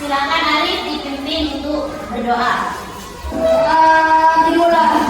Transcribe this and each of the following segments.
Silakan Arif dipimpin untuk berdoa. Dimulai.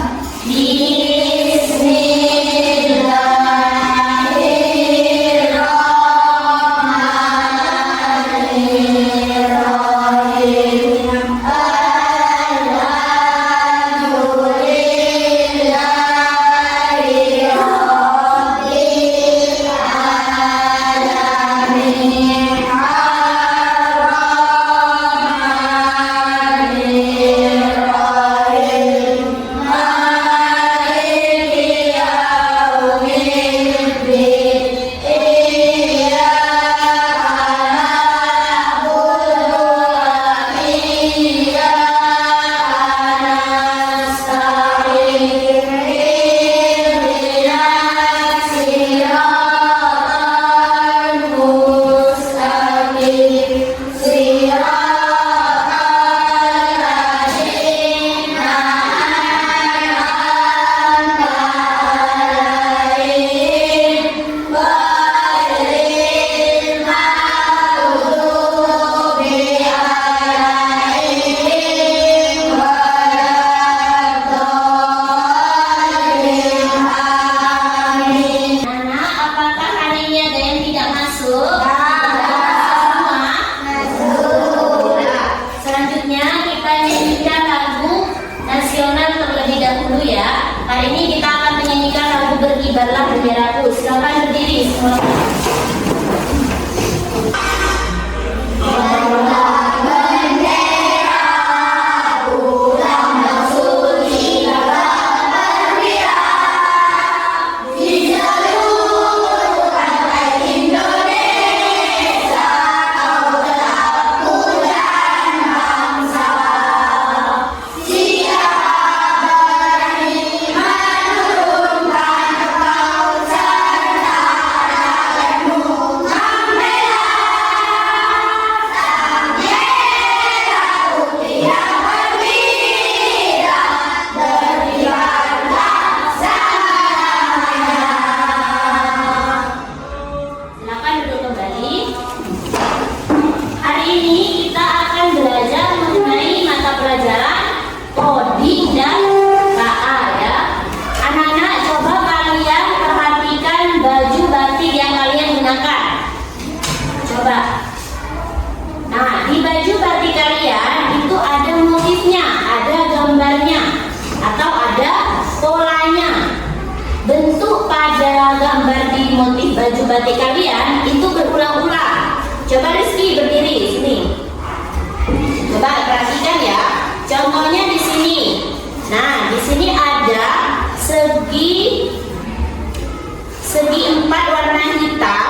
Hari ini kita akan menyanyikan lagu Berkibarlah Benderaku. Silakan berdiri semua. Nah, di baju batik kalian itu ada motifnya, ada gambarnya, atau ada polanya. Bentuk pada gambar di motif baju batik kalian itu berulang-ulang. Coba Rizky berdiri sini. Coba perhatikan ya. Contohnya di sini. Nah, di sini ada segi 4 warna hitam,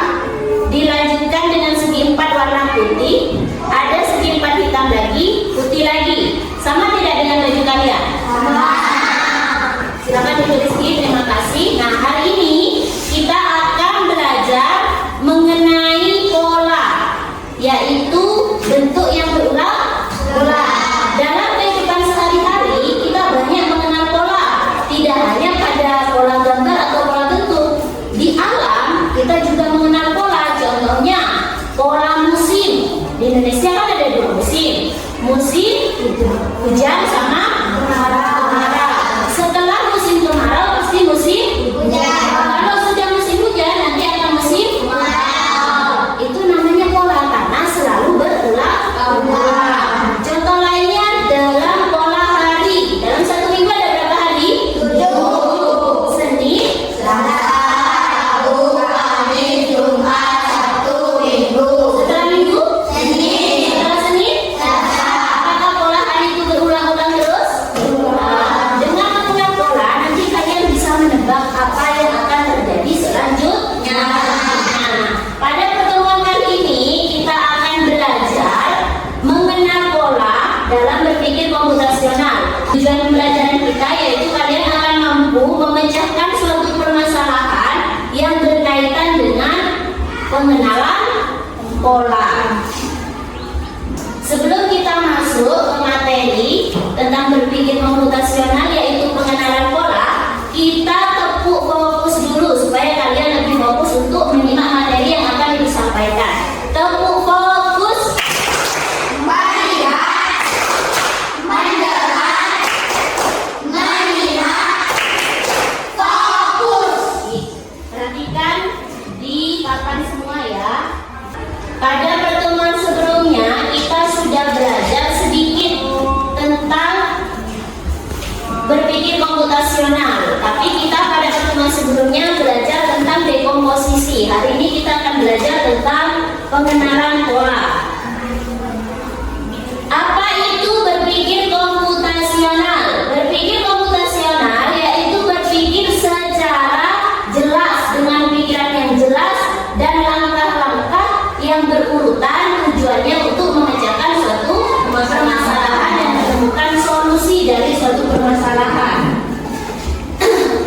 dilanjutkan dengan segi 4 warna putih, ada segi 4 hitam lagi, putih lagi. Sama tidak dengan baju kalian? Sama. Silakan duduk Rizky, terima kasih. Nah, hari ini kita akan belajar mengenai pola, yaitu bentuk yang berulang-ulang. Dalam kehidupan sehari-hari kita banyak mengenal pola, tidak hanya pada pola gambar atau pola bentuk. Di alam kita juga mengenal pola. Contohnya pola musim. Di Indonesia kan ada 2 musim. Musim hujan sama kemarau. Setelah musim kemarau pasti musim hujan. Kalau sudah musim hujan nanti akan musim kemarau. Itu namanya pola karena selalu berulang-ulang. Contoh lainnya dalam pola hari. Dalam satu minggu ada berapa hari? 7. Senin, Selasa, Rabu, Kamis, Jumat, Sabtu, Minggu. Setelah Minggu? Senin. Setelah Senin? Selasa. Apakah pola hari itu berulang-ulang terus? Berulang. Dengan mengenal pola, nanti kalian bisa menebak apa yang akan terjadi selanjutnya. Nah, pada pertemuan kali ini kita akan belajar mengenal pola dalam berpikir komputasional. Tujuan pembelajaran kita yaitu kalian akan mampu memecahkan suatu permasalahan yang berkaitan dengan pengenalan pola. Sebelum kita masuk ke materi tentang berpikir komputasional yaitu pengenalan pola, kita tepuk fokus dulu supaya kalian lebih fokus untuk menyimak materi yang akan disampaikan. Tepuk fokus.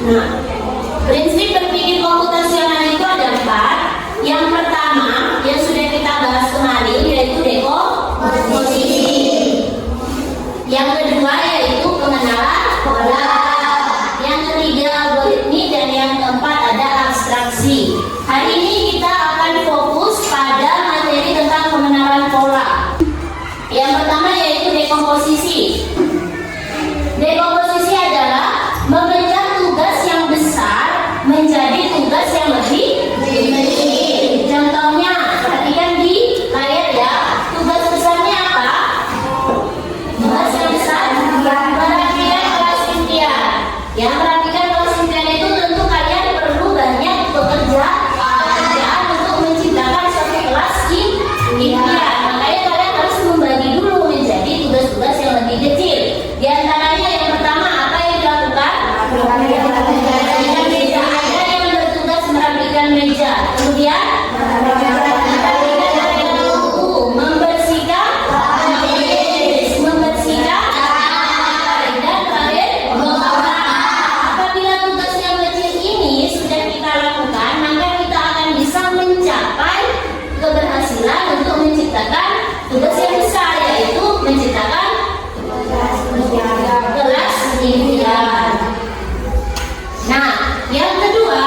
Nah, prinsip berpikir komputasional itu ada 4. Yang pertama yang sudah kita bahas kemarin yaitu dekomposisi. Yang kedua yaitu pengenalan pola. Yang ketiga algoritmi dan yang keempat ada abstraksi. Hari ini kita akan fokus pada materi tentang pengenalan pola. Yang pertama yaitu dekomposisi. Dekomposisi adalah memecah tugas yang besar menjadi tugas yang lebih kecil. Contohnya, perhatikan di layar ya. Tugas besarnya apa? Tugas yang besar merapikan kelas impian. Yang merapikan kelas impian itu tentu kalian perlu banyak pekerjaan untuk menciptakan suatu kelas impian. Makanya kalian harus membagi dulu menjadi tugas-tugas yang lebih kecil. Di antaranya yang pertama apa yang dilakukan? Merapikan meja. Ada yang bertugas merapikan meja. Kemudian merapikan buku, membersihkan membersihkan dan terakhir apabila tugas yang kecil ini sudah kita lakukan, maka kita akan bisa mencapai keberhasilan untuk menciptakan tugas yang besar, yaitu menciptakan kelas impian. Nah, yang kedua,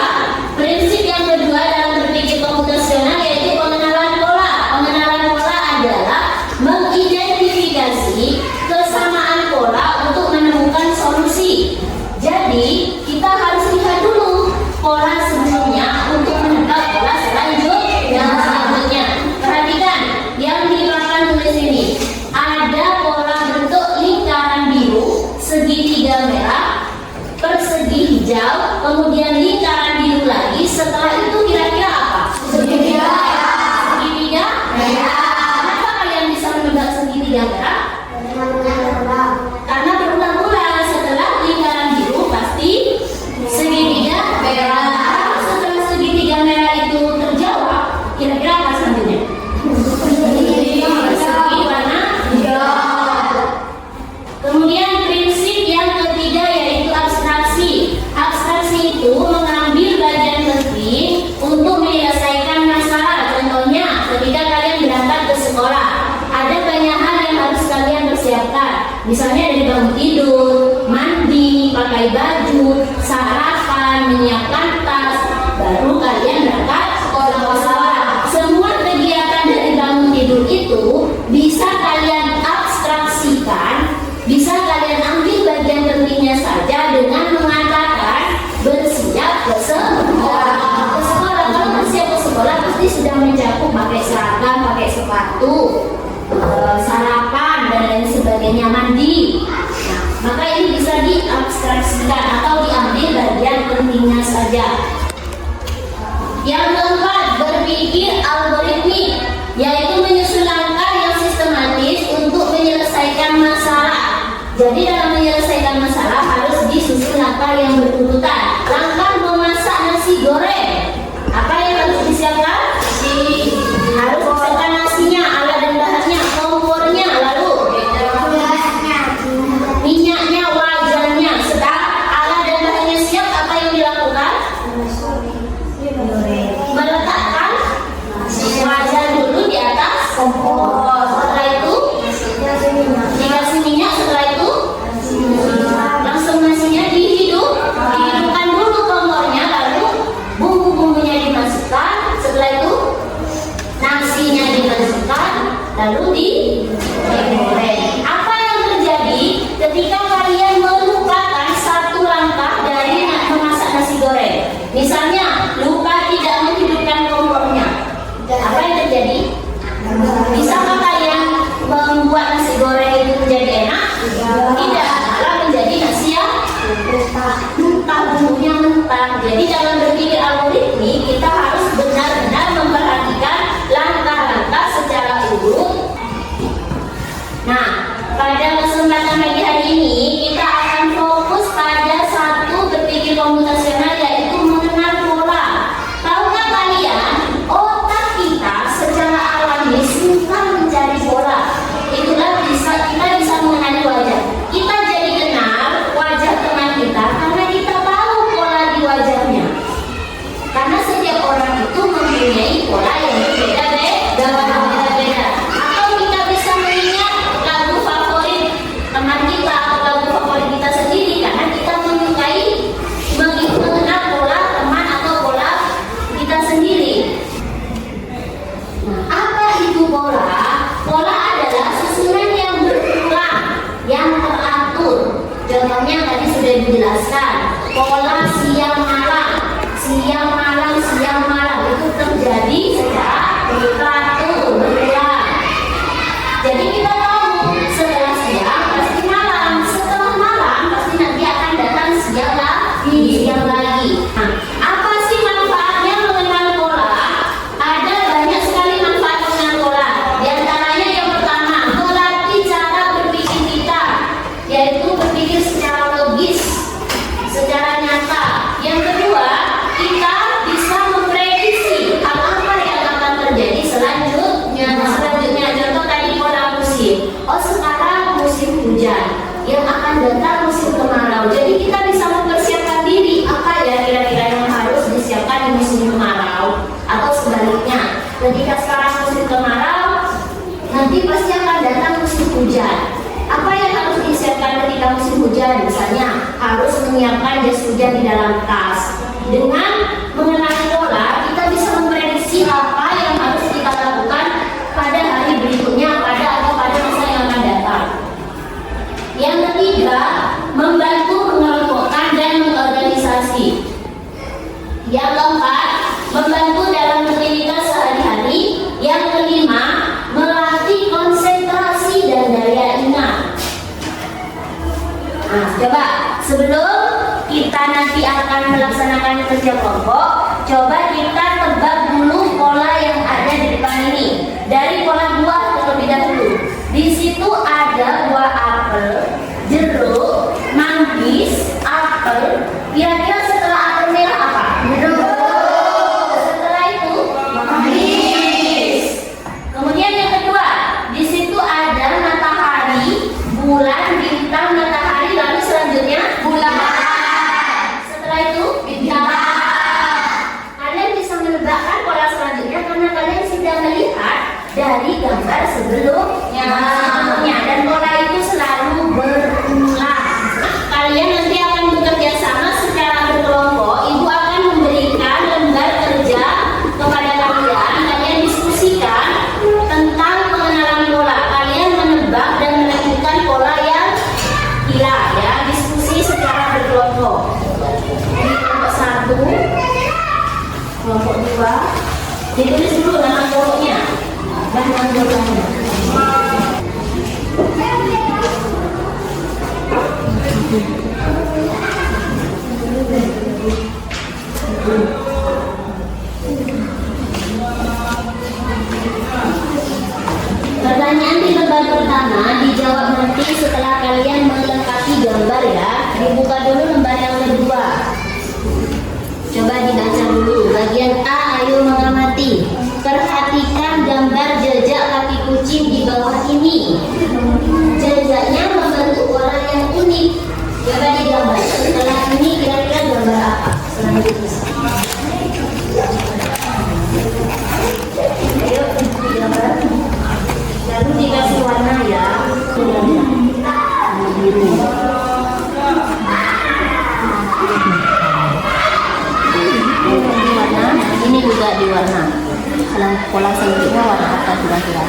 prinsip yang kedua dalam berpikir komputasional yaitu pengenalan pola. Pengenalan pola adalah mengidentifikasi kesamaan pola untuk menemukan solusi. Jadi, kita harus lihat dulu pola sebelumnya untuk menebak pola selanjutnya. Perhatikan yang di belakang tulis ini. Ada pola bentuk lingkaran biru, segitiga merah, persegi hijau, kemudian lingkaran biru lagi. Setelah itu kira-kira apa? Segitiga merah. Kenapa kalian bisa menebak segitiga merah? Karena berulang-ulang. Setelah lingkaran biru pasti segitiga merah. Setelah segitiga merah itu terjawab, kira-kira apa selanjutnya? Persegi warna hijau. Kemudian prinsip yang ketiga yaitu abstraksi. Abstraksi itu mengambil bagian penting untuk menyelesaikan masalah. Contohnya, ketika kalian berangkat ke sekolah, ada banyak hal yang harus kalian persiapkan. Misalnya dari bangun tidur, mandi, pakai baju, sarapan, menyiapkan tas, baru kalian berangkat sekolah. Semua kegiatan dari bangun tidur itu bisa kalian abstraksikan, bisa kalian ambil bagian pentingnya saja dengan mengatakan bersiap ke sekolah. Kalau bersiap ke sekolah pasti sudah mencakup pakai seragam, pakai sepatu, sarapan dan lain sebagainya, mandi. Nah, maka ini bisa diabstraksikan atau diambil bagian pentingnya saja. Yang keempat, berpikir algoritmik, yaitu menyusun langkah yang sistematis untuk menyelesaikan masalah. Jadi dalam menyelesaikan masalah harus disusun langkah yang berurutan. Langkah memasak nasi goreng, apa yang harus disiapkan? Harus disiapkan nasinya, alat dan bahannya, kompornya, lalu minyaknya, wajannya. Setelah alat dan bahannya siap, apa yang dilakukan? Meletakkan wajan dulu di atas kompor. Setelah itu dikasih minyak. Setelah itu langsung nasinya dihidupkan dulu kompornya, lalu bumbu-bumbunya dimasukkan. Setelah itu nasinya dimasukkan, lalu digoreng. Apa yang terjadi ketika kalian melupakan satu langkah dari memasak nasi goreng? Misalnya lupa tidak menghidupkan kompornya, apa yang terjadi? Bisakah kalian membuat nasi goreng itu menjadi enak? Tidak, malah menjadi nasi yang mentah, bumbunya mentah. Jadi dalam berpikir algoritmi kita harus benar-benar memperhatikan langkah-langkah secara urut. Nah, pada kesempatan pagi hari ini kita akan fokus pada satu berpikir komputasional yaitu mengenal pola. Tahukah kalian, otak kita secara alami suka mencari pola. Itulah kita bisa mengenali wajah. Kita jadi kenal wajah teman kita karena kita tahu pola jelaskan pola siang malam itu terjadi secara teratur berulang. Jadi kita tahu setelah siang pasti malam, setelah malam pasti nanti akan datang siang lagi. Nah, apa sih manfaatnya mengenal pola? Ada banyak sekali manfaat mengenal pola. Di antaranya yang pertama, melatih cara berpikir kita, yaitu berpikir secara logis, secara nyata. Yang kedua, kita bisa memprediksi apa yang akan terjadi selanjutnya. Contoh tadi pola musim. Oh, sekarang musim hujan, yang akan datang musim kemarau. Jadi kita bisa mempersiapkan diri apa ya kira-kira yang harus disiapkan di musim kemarau, atau sebaliknya, ketika sekarang musim kemarau, nanti pasti akan datang musim hujan. Apa yang harus disiapkan ketika musim hujan? Misalnya harus menyiapkan jas hujan di dalam tas. Dengan mengenali pola, kita bisa memprediksi apa yang harus kita lakukan pada hari berikutnya, pada masa yang akan datang. Yang ketiga, membantu mengelompokkan dan mengorganisasi. Yang keempat, membantu dalam rutinitas sehari-hari. Yang kelima, melatih konsentrasi dan daya ingat. Nah, coba sebelum kita nanti akan melaksanakan kerja kelompok, coba kita tebak dulu pola yang ada di depan ini. Dari pola buah terlebih dahulu. Di situ ada buah apel, jeruk, manggis, apel. Kira-kira setelah apel merah apa? Jeruk. Setelah itu manggis. Kemudian yang kedua, di situ ada matahari, bulan, bintang, matahari, lalu selanjutnya bulan. Setelah itu bintang. Kalian bisa menebakkan pola selanjutnya karena kalian sudah melihat dari gambar sebelumnya. Dan pola itu selalu berulang. Kalian nanti akan bekerja sama secara berkelompok. Ibu akan memberikan lembar kerja kepada kalian. Kalian diskusikan tentang pengenalan pola. Kalian menebak dan menentukan pola yang hilang ya. Diskusi secara berkelompok. Ini kelompok 1, kelompok 2. Ditulis dulu nama kelompoknya dan anggotanya. Pertanyaan di lembar pertama dijawab nanti setelah kalian melengkapi gambar ya. Dibuka dulu lembar yang kedua. Coba dibaca dulu. Bagian A, ayo mengamati. Perhatikan gambar jejak kaki kucing di bawah ini. Jejaknya membentuk pola yang unik. Coba digambar. Setelah ini kira-kira gambar apa? Selanjutnya. Ayo digambar. Lalu dikasih warna ya. Biru. Ini juga diwarna. Pola selanjutnya warna apa kira-kira?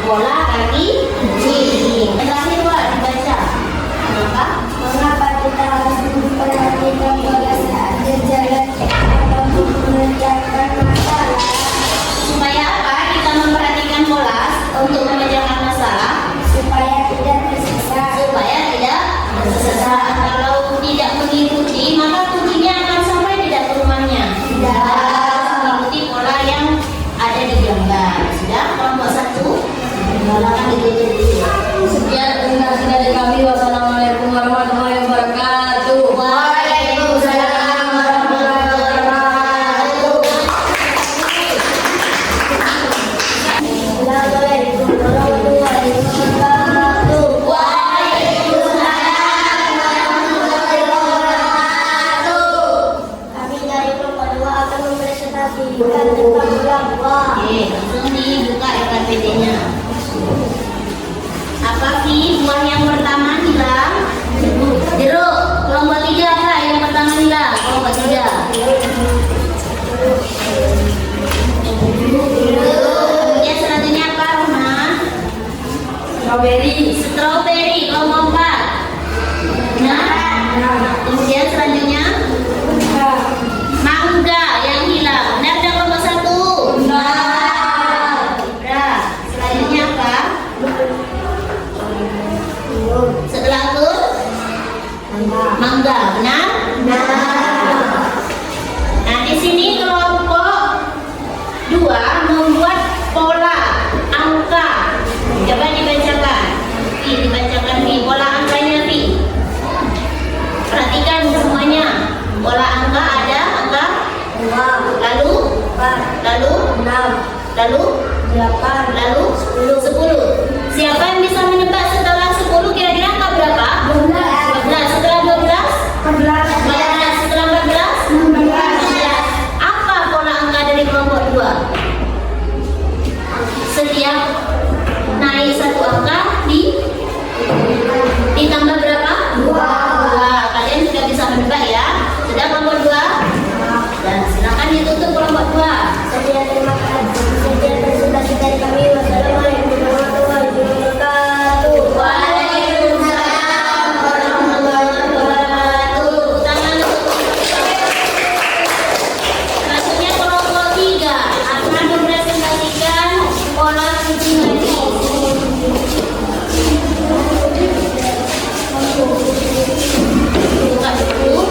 Bola kaki kucing. Yang terakhir Wak, dibaca. Kenapa? Mengapa kita harus memperhatikan bola saat berjalan atau mengerjakan masalah? Supaya apa kita memperhatikan bola untuk mengerjakan masalah? Supaya tidak tersesat. Supaya tidak tersesat. Kalau tidak mengikuti, maka kucingnya akan sampai tidak ke rumahnya. Tidak. Mengikuti pola yang ada di gambar. Sudah, kelompok 1. Silakan ditutup dulu. Sekian presentasi dari kami. Wassalamualaikum warahmatullahi wabarakatuh. Waalaikumsalam warahmatullahi wabarakatuh. Assalamualaikum warahmatullahi wabarakatuh. Waalaikumsalam warahmatullahi wabarakatuh. Kami dari kelompok 2 akan mempresentasikan tentang ulang uang. Oke, langsung dibuka RKPD-nya. Apa sih buah yang pertama hilang? Jeruk. Kelompok 3 apa yang pertama hilang? Kelompok 3. Kemudian selanjutnya apa, Roma? Strawberry. Kelompok 4. Nah, kemudian selanjutnya mangga yang hilang. Benar dan kelompok 1. Benar. Selanjutnya apa? Setelah itu mangga, benar? Nah, di sini kelompok 2 membuat pola angka. Coba dibacakan. Dibacakan nih pola angkanya nih. Perhatikan semuanya. Pola angka ada angka 2, lalu 4, lalu 6, lalu 8, lalu 10. Siapa yang bisa menebak setelah 10 kira-kira angka berapa? 12. Setelah 12? 14. Setelah 14? 16. Apa pola angka dari kelompok 2? Setiap naik satu angka ditambah berapa? 2. Kalian sudah bisa menebak ya? Sudah kelompok 2? Dan silakan ditutup kelompok 2. Sekian terima kasih. Sekian presentasi dari kami. Wassalamualaikum warahmatullahi wabarakatuh. Waalaikumsalam warahmatullahi wabarakatuh. Tangan selanjutnya kelompok 3 akan mempresentasikan pola kucing lagi. Buka dulu.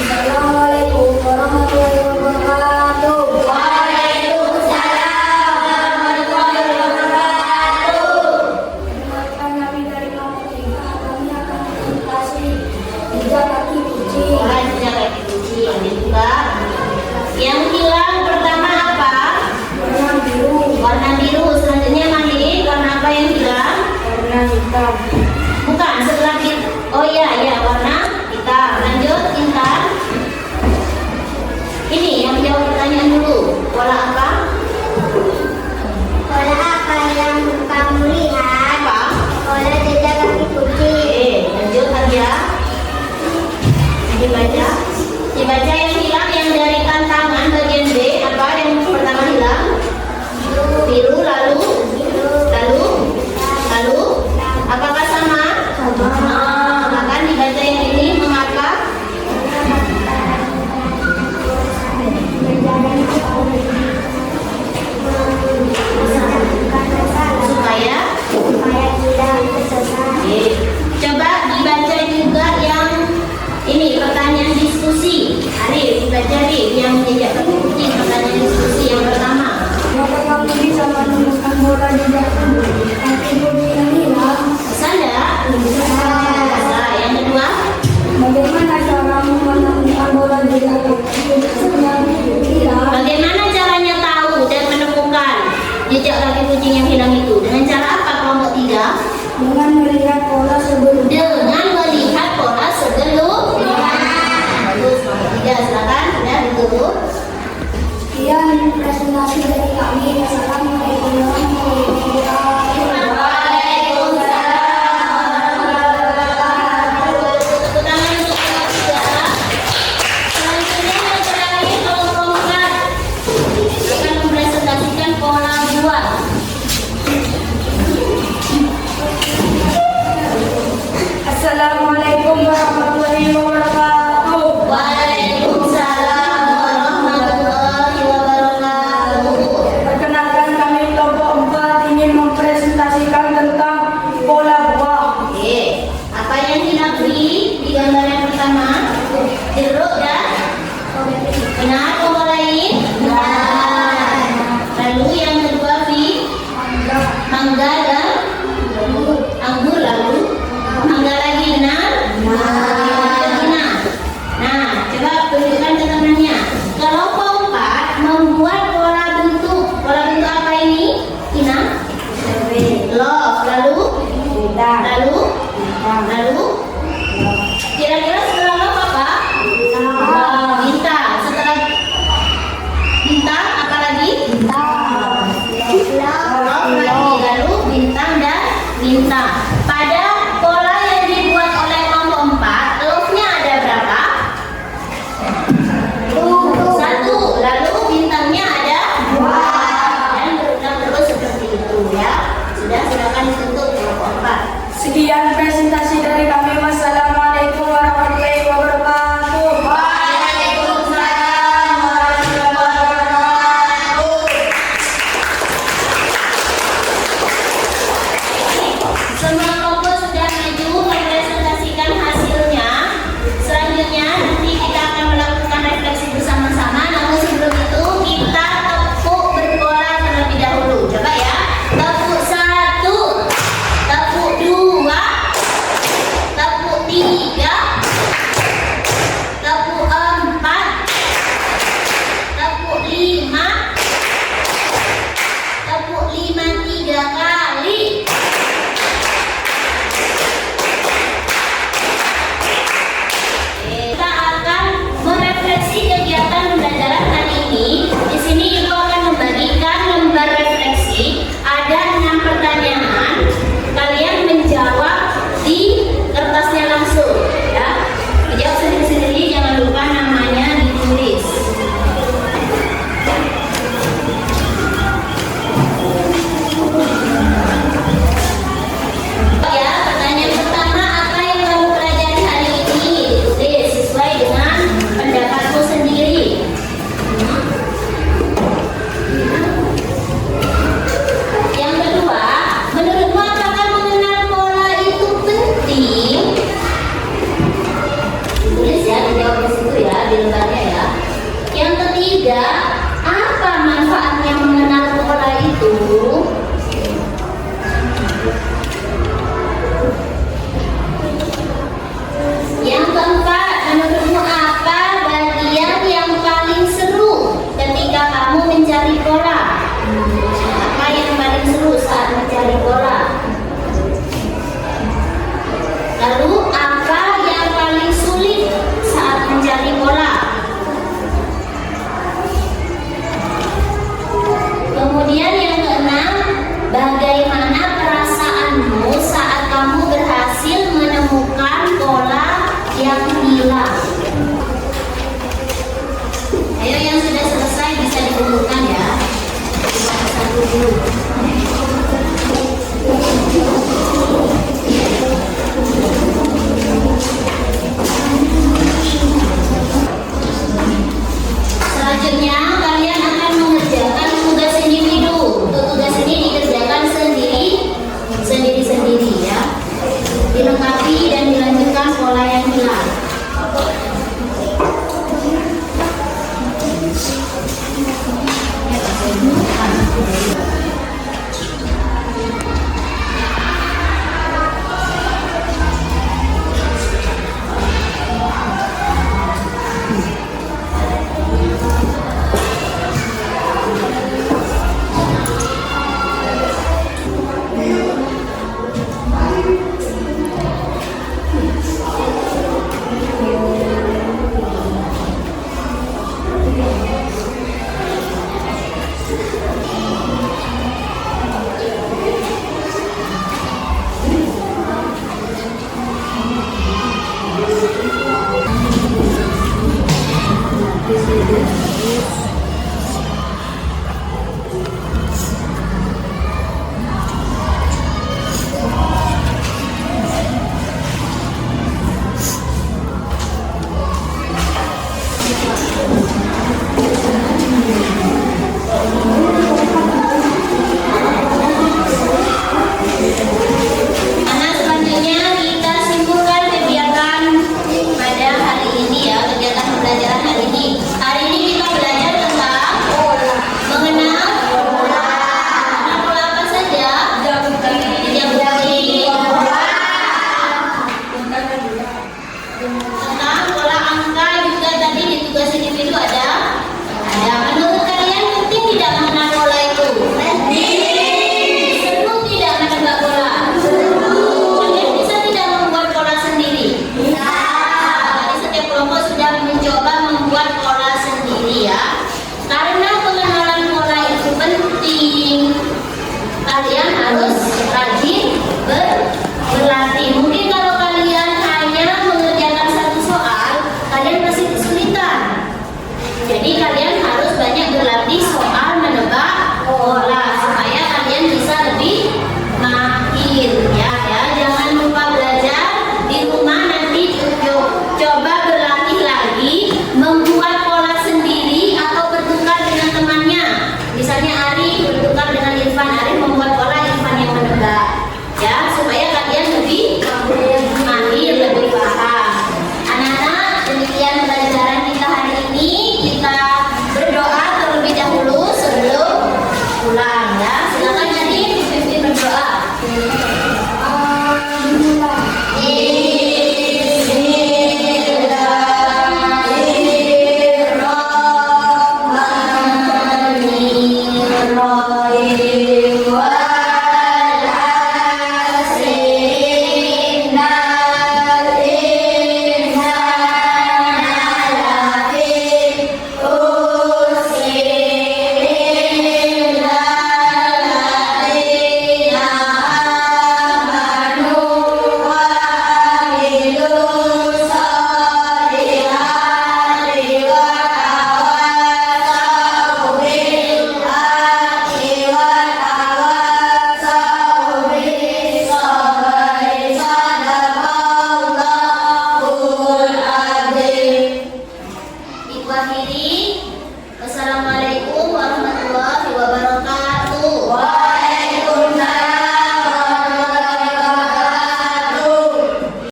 Assalamualaikum warahmatullahi wabarakatuh. Waalaikumsalam warahmatullahi wabarakatuh. Perkenalkan kami dari kelompok 3. Kami akan presentasi 3 kaki kucing. Pola jejak kaki kucing dibuka. Yang hilang pertama apa? Warna biru, Warna biru. Selanjutnya Mami, warna apa yang hilang? warna hitam, Bukan, setelah oh iya, warna hitam. Lanjut, Intan. Ini yang jawab pertanyaan dulu. Pola apa? Pola apa yang kamu lihat? Apa? Pola jejak kaki kucing. Lanjut Arya. Dibaca yang hilang yang dari tantangan bagian B. Apa yang pertama hilang? Biru, lalu? Apakah sama? gambar yang pertama jeruk dan benar. Kelompok lain lalu yang kedua mangga dan anggur. Lalu mangga lagi benar. Nah, coba tunjukkan ke temannya. Kelompok 4 membuat pola bentuk apa ini? Ina? Love. Lalu kira-kira setelah love apa? Bintang. Setelah bintang apa lagi? Love lagi. Lalu bintang dan bintang. Pada pola yang dibuat oleh kelompok 4, love-nya ada berapa? 1. Lalu bintangnya ada 2. Dan berulang terus seperti itu ya. Sudah, silakan ditutup kelompok 4. Sekian presentasi dari kami. Wassalamualaikum.